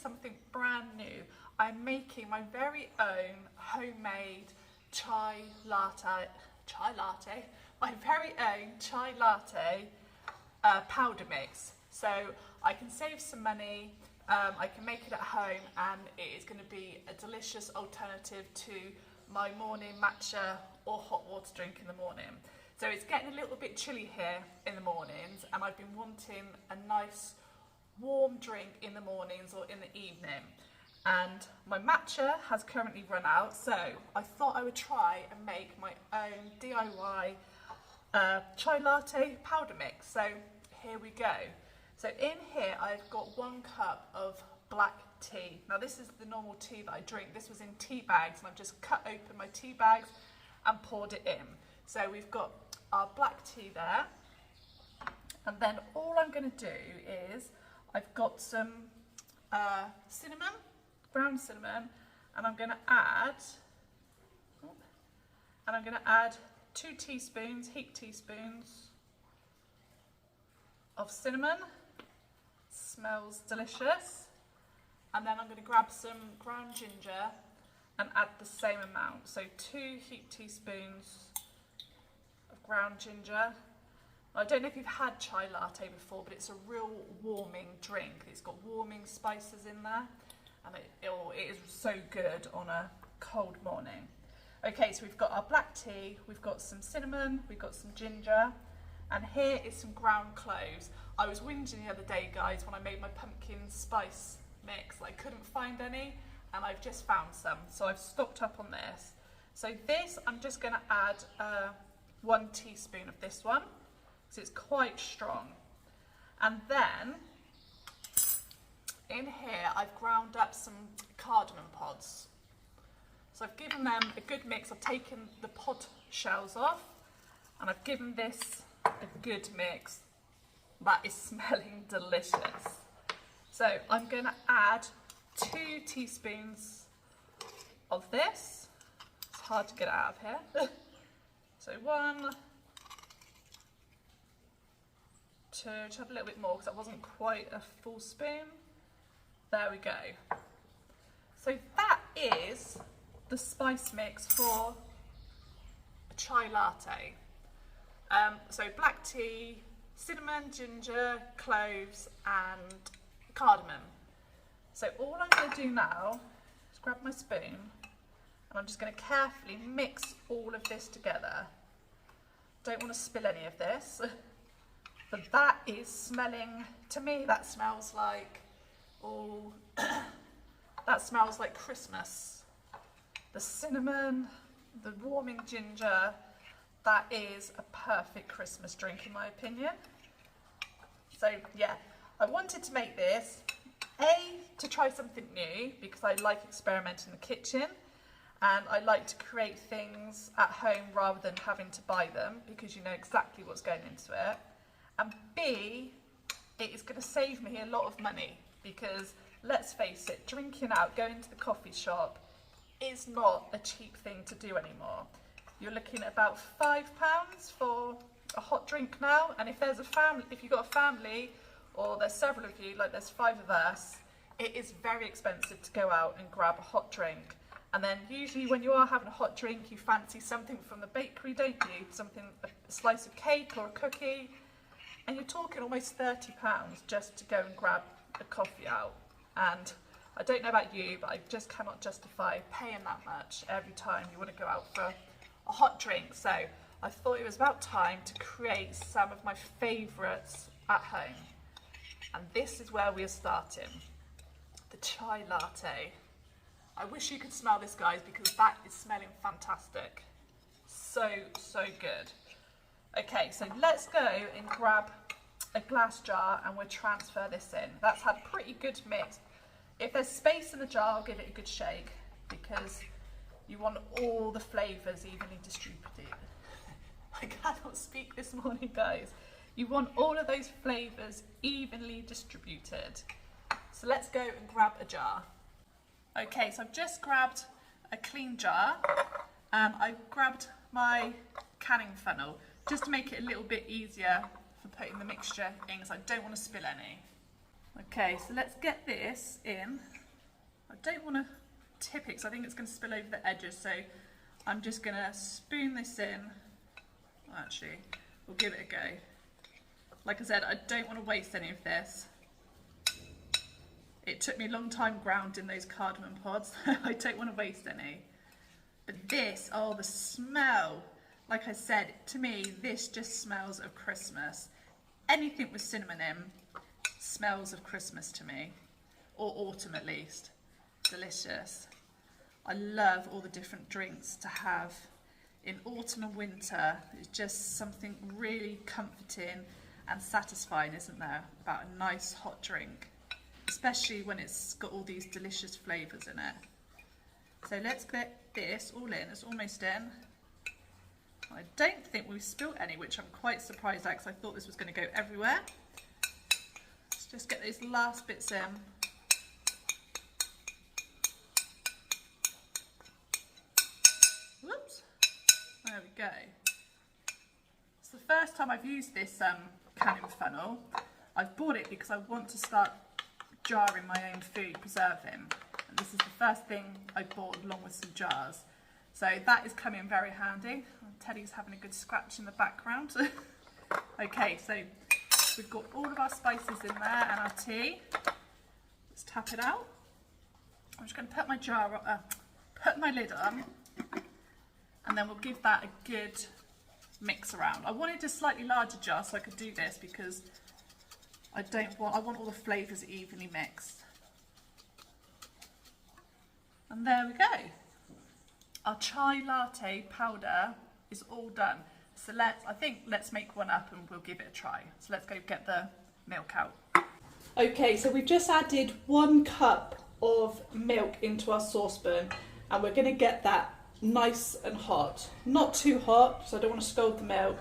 something brand new. I'm making my very own homemade chai latte, my very own chai latte powder mix. So I can save some money, I can make it at home, and it is going to be a delicious alternative to my morning matcha or hot water drink in the morning. So it's getting a little bit chilly here in the mornings, and I've been wanting a nice warm drink in the mornings or in the evening. And my matcha has currently run out, so I thought I would try and make my own DIY chai latte powder mix. So here we go. So in here I've got 1 cup of black tea. Now this is the normal tea that I drink. This was in tea bags, and I've just cut open my tea bags and poured it in. So we've got our black tea there, and then all I'm going to do is I've got some cinnamon, ground cinnamon, and I'm going to add 2 teaspoons, heaped teaspoons of cinnamon. Smells delicious. And then I'm going to grab some ground ginger and add the same amount. So 2 heaped teaspoons of ground ginger. I don't know if you've had chai latte before, but it's a real warming drink. It's got warming spices in there, and it is so good on a cold morning. Okay, so we've got our black tea, we've got some cinnamon, we've got some ginger, and here is some ground cloves. I was whinging the other day, guys, when I made my pumpkin spice mix. I couldn't find any, and I've just found some, so I've stocked up on this. So this, I'm just going to add 1 teaspoon of this one, because it's quite strong. And then in here I've ground up some cardamom pods. So I've given them a good mix. I've taken the pod shells off, and I've given this a good mix. That is smelling delicious. So I'm going to add 2 teaspoons of this. It's hard to get it out of here. So 1, 2, just add a little bit more because that wasn't quite a full spoon. There we go. So that is the spice mix for a chai latte. So black tea, cinnamon, ginger, cloves, and cardamom. So all I'm going to do now is grab my spoon, and I'm just going to carefully mix all of this together. Don't want to spill any of this, but that is smelling, to me that smells like, oh, that smells like Christmas. The cinnamon, the warming ginger, that is a perfect Christmas drink in my opinion. So yeah, I wanted to make this, to try something new, because I like experimenting in the kitchen, and I like to create things at home rather than having to buy them, because you know exactly what's going into it. And B, it is going to save me a lot of money, because let's face it, drinking out, going to the coffee shop is not a cheap thing to do anymore. You're looking at about £5 for a hot drink now, and if there's a family, if you've got a family, or there's several of you, like there's 5 of us, it is very expensive to go out and grab a hot drink. And then usually when you are having a hot drink, you fancy something from the bakery, don't you? Something, a slice of cake or a cookie, and you're talking almost £30 just to go and grab a coffee out. And I don't know about you, but I just cannot justify paying that much every time you want to go out for a hot drink. So I thought it was about time to create some of my favourites at home. And this is where we are starting. The chai latte. I wish you could smell this, guys, because that is smelling fantastic. So, so good. Okay, so let's go and grab a glass jar and we'll transfer this in. That's had a pretty good mix. If there's space in the jar, I'll give it a good shake, because you want all the flavours evenly distributed. I cannot speak this morning, guys. You want all of those flavours evenly distributed. So let's go and grab a jar. Okay, so I've just grabbed a clean jar, and I've grabbed my canning funnel just to make it a little bit easier for putting the mixture in, because I don't want to spill any. Okay, so let's get this in. I don't want to tip it because I think it's going to spill over the edges, so I'm just going to spoon this in. Actually, we'll give it a go. Like I said, I don't want to waste any of this. It took me a long time grounding those cardamom pods. I don't want to waste any. But this, oh, the smell. Like I said, to me, this just smells of Christmas. Anything with cinnamon in smells of Christmas to me, or autumn at least. Delicious. I love all the different drinks to have in autumn and winter. It's just something really comforting and satisfying, isn't there, about a nice hot drink, especially when it's got all these delicious flavours in it. So let's get this all in. It's almost in. I don't think we've spilt any, which I'm quite surprised at because I thought this was going to go everywhere. Let's just get those last bits in. Whoops. There we go. It's the first time I've used this canning funnel. I've bought it because I want to start jarring my own food, preserving. And this is the first thing I bought along with some jars. So that is coming very handy. Teddy's having a good scratch in the background. Okay, so we've got all of our spices in there and our tea. Let's tap it out. I'm just going to put my put my lid on, and then we'll give that a good mix around. I wanted a slightly larger jar so I could do this because I want all the flavours evenly mixed. And there we go. Our chai latte powder is all done. So let's make one up and we'll give it a try. So let's go get the milk out. Okay, so we've just added 1 cup of milk into our saucepan and we're going to get that nice and hot. Not too hot, so I don't want to scald the milk,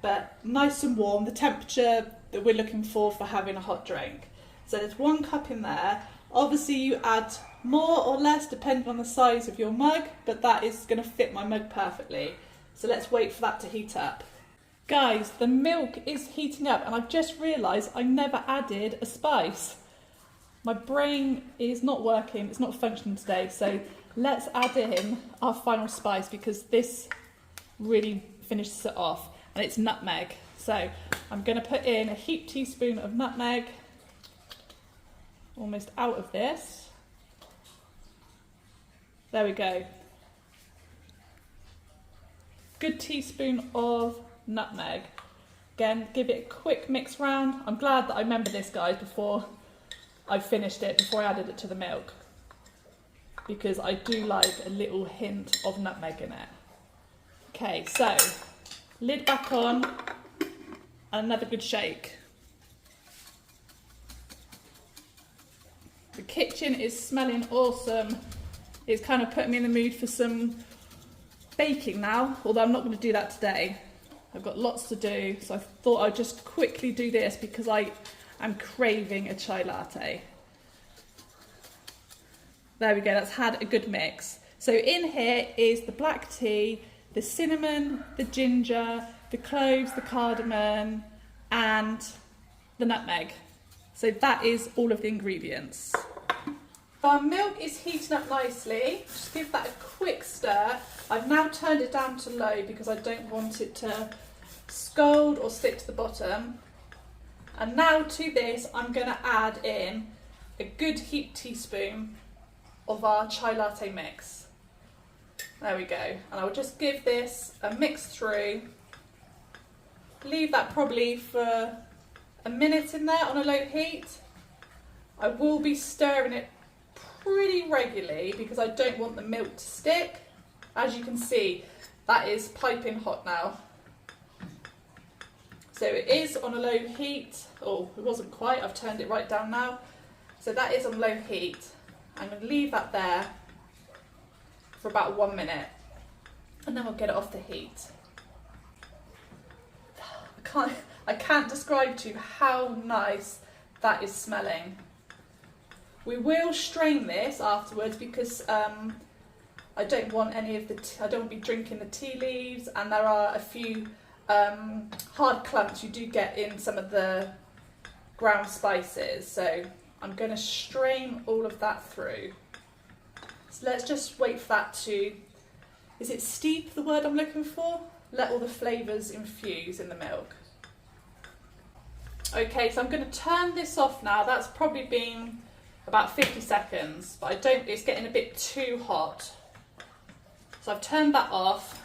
but nice and warm, the temperature that we're looking for having a hot drink. So there's 1 cup in there. Obviously you add more or less depending on the size of your mug, but that is going to fit my mug perfectly. So let's wait for that to heat up. Guys, the milk is heating up and I've just realised I never added a spice. My brain is not working, it's not functioning today, so let's add in our final spice because this really finishes it off, and it's nutmeg. So I'm going to put in a heaped teaspoon of nutmeg, almost out of this. There we go. Good teaspoon of nutmeg. Again, give it a quick mix round. I'm glad that I remembered this, guys, before I finished it, before I added it to the milk, because I do like a little hint of nutmeg in it. Okay, so lid back on and another good shake. The kitchen is smelling awesome. It's kind of putting me in the mood for some baking now, although I'm not going to do that today. I've got lots to do, so I thought I'd just quickly do this because I am craving a chai latte. There we go, that's had a good mix. So in here is the black tea, the cinnamon, the ginger, the cloves, the cardamom, and the nutmeg. So that is all of the ingredients. Our milk is heating up nicely. Just give that a quick stir. I've now turned it down to low because I don't want it to scald or stick to the bottom. And now to this, I'm going to add in a good heaped teaspoon of our chai latte mix. There we go. And I will just give this a mix through. Leave that probably for a minute in there on a low heat. I will be stirring it pretty regularly because I don't want the milk to stick. As you can see, that is piping hot now. So it is on a low heat. Oh, it wasn't quite, I've turned it right down now. So that is on low heat. I'm going to leave that there for about 1 minute and then we'll get it off the heat. I can't describe to you how nice that is smelling. We will strain this afterwards because I don't want any of I don't want to be drinking the tea leaves, and there are a few hard clumps you do get in some of the ground spices. So I'm going to strain all of that through. So let's just wait for that to, is it steep the word I'm looking for? Let all the flavours infuse in the milk. Okay, so I'm going to turn this off now. That's probably been about 50 seconds, but it's getting a bit too hot. So I've turned that off.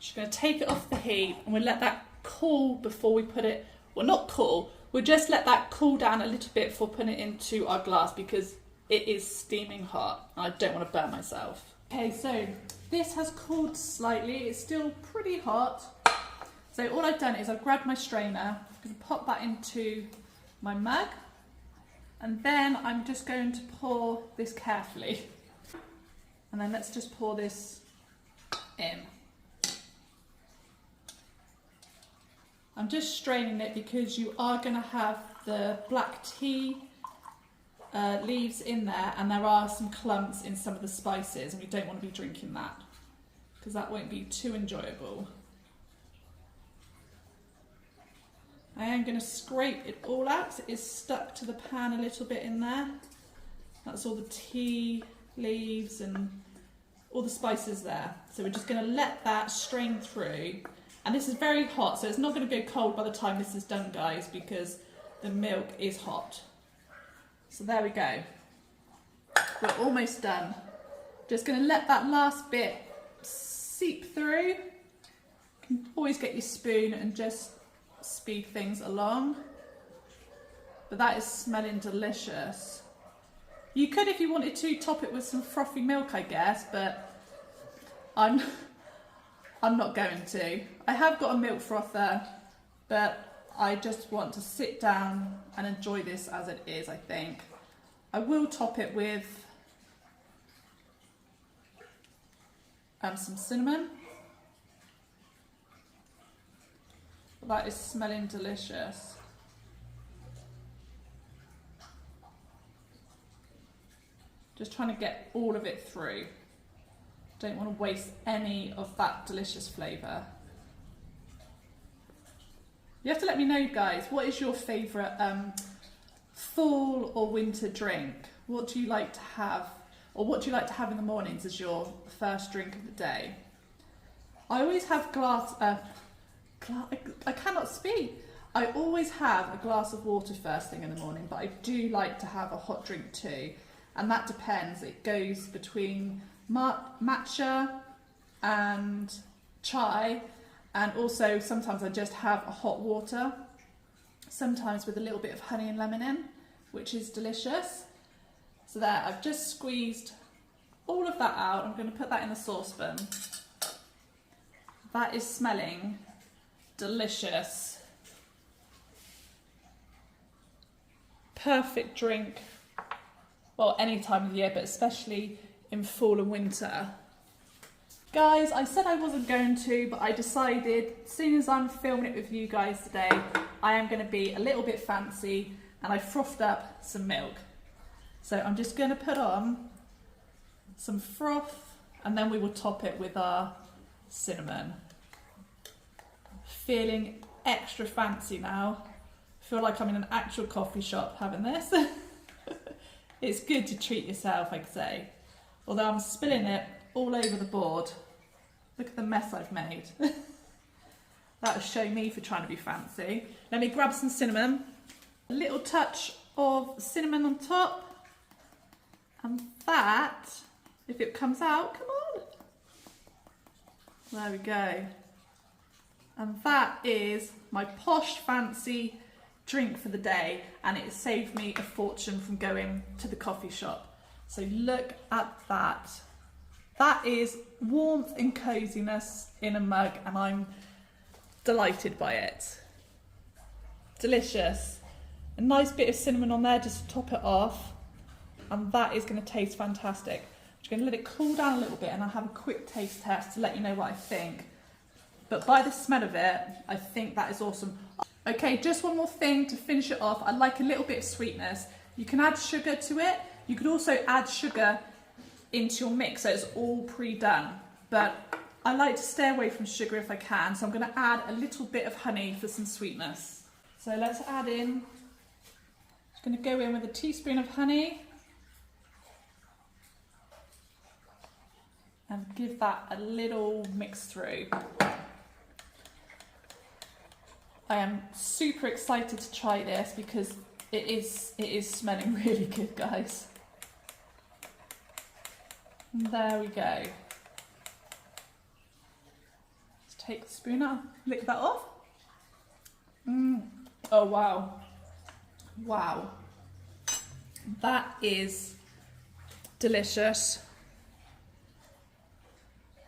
Just going to take it off the heat and we'll let that cool before we put it, well, not cool, we'll just let that cool down a little bit before putting it into our glass because it is steaming hot and I don't want to burn myself. Okay, so this has cooled slightly. It's still pretty hot. So all I've done is I've grabbed my strainer, I'm going to pop that into my mug, and then I'm just going to pour this carefully. And then let's just pour this in. I'm just straining it because you are going to have the black tea leaves in there, and there are some clumps in some of the spices, and we don't want to be drinking that because that won't be too enjoyable. I am going to scrape it all out because it is stuck to the pan a little bit in there. That's all the tea leaves and all the spices there. So we're just going to let that strain through. And this is very hot, so it's not going to go cold by the time this is done, guys, because the milk is hot. So there we go. We're almost done. Just going to let that last bit seep through. You can always get your spoon and just speed things along. But that is smelling delicious. You could, if you wanted to, top it with some frothy milk, I guess, but I'm not going to. I have got a milk frother, but I just want to sit down and enjoy this as it is, I think. I will top it with some cinnamon. That is smelling delicious. Just trying to get all of it through. Don't want to waste any of that delicious flavour. You have to let me know, guys, what is your favourite fall or winter drink? What do you like to have, or what do you like to have in the mornings as your first drink of the day? I always have I cannot speak. I always have a glass of water first thing in the morning, but I do like to have a hot drink too. And that depends. It goes between matcha and chai, and also sometimes I just have a hot water, sometimes with a little bit of honey and lemon in, which is delicious. So there, I've just squeezed all of that out. I'm going to put that in the saucepan. That is smelling delicious. Perfect drink, well, any time of the year, but especially in fall and winter. Guys, I said I wasn't going to, but I decided, as soon as I'm filming it with you guys today, I am going to be a little bit fancy, and I frothed up some milk. So I'm just going to put on some froth, and then we will top it with our cinnamon. Feeling extra fancy now. Feel like I'm in an actual coffee shop having this. It's good to treat yourself, I'd say. Although I'm spilling it all over the board. Look at the mess I've made. That'll show me for trying to be fancy. Let me grab some cinnamon. A little touch of cinnamon on top. And that, if it comes out, come on. There we go. And that is my posh fancy drink for the day, and it saved me a fortune from going to the coffee shop. So look at that. That is warmth and coziness in a mug, and I'm delighted by it. Delicious. A nice bit of cinnamon on there just to top it off, and that is going to taste fantastic. I'm just going to let it cool down a little bit, and I'll have a quick taste test to let you know what I think. But by the smell of it, I think that is awesome. Okay, just one more thing to finish it off. I like a little bit of sweetness. You can add sugar to it. You could also add sugar into your mix, so it's all pre-done. But I like to stay away from sugar if I can, so I'm going to add a little bit of honey for some sweetness. So let's add in, just going to go in with a teaspoon of honey and give that a little mix through. I am super excited to try this because it is smelling really good, guys. And there we go. Let's take the spoon out, lick that off. Oh wow. Wow. That is delicious.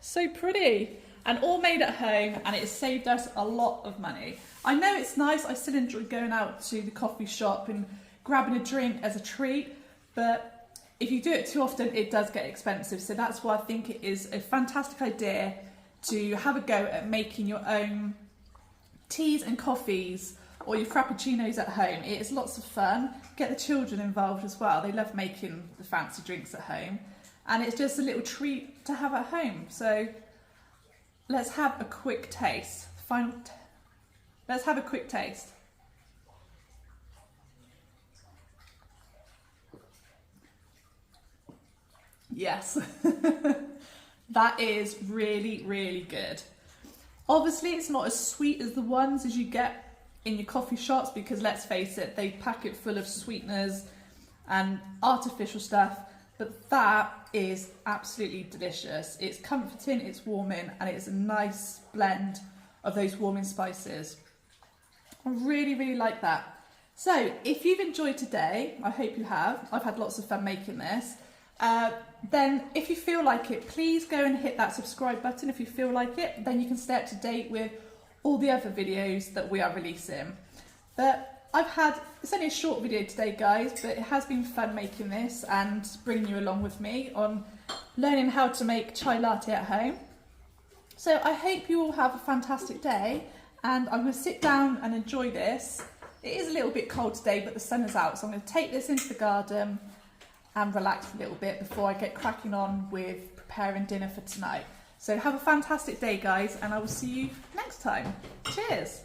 So pretty. And all made at home, and it has saved us a lot of money. I know it's nice, I still enjoy going out to the coffee shop and grabbing a drink as a treat, but if you do it too often, it does get expensive. So that's why I think it is a fantastic idea to have a go at making your own teas and coffees or your frappuccinos at home. It is lots of fun. Get the children involved as well. They love making the fancy drinks at home, and it's just a little treat to have at home. So let's have a quick taste. Let's have a quick taste. Yes, that is really, really good. Obviously, it's not as sweet as the ones as you get in your coffee shops because let's face it, they pack it full of sweeteners and artificial stuff, but that is absolutely delicious. It's comforting, it's warming, and it's a nice blend of those warming spices. I really, really like that. So if you've enjoyed today, I hope you have. I've had lots of fun making this. Then if you feel like it, please go and hit that subscribe button if you feel like it. Then you can stay up to date with all the other videos that we are releasing. But it's only a short video today, guys, but it has been fun making this and bringing you along with me on learning how to make chai latte at home. So I hope you all have a fantastic day, and I'm going to sit down and enjoy this. It is a little bit cold today, but the sun is out, so I'm going to take this into the garden and relax a little bit before I get cracking on with preparing dinner for tonight. So have a fantastic day, guys, and I will see you next time. Cheers!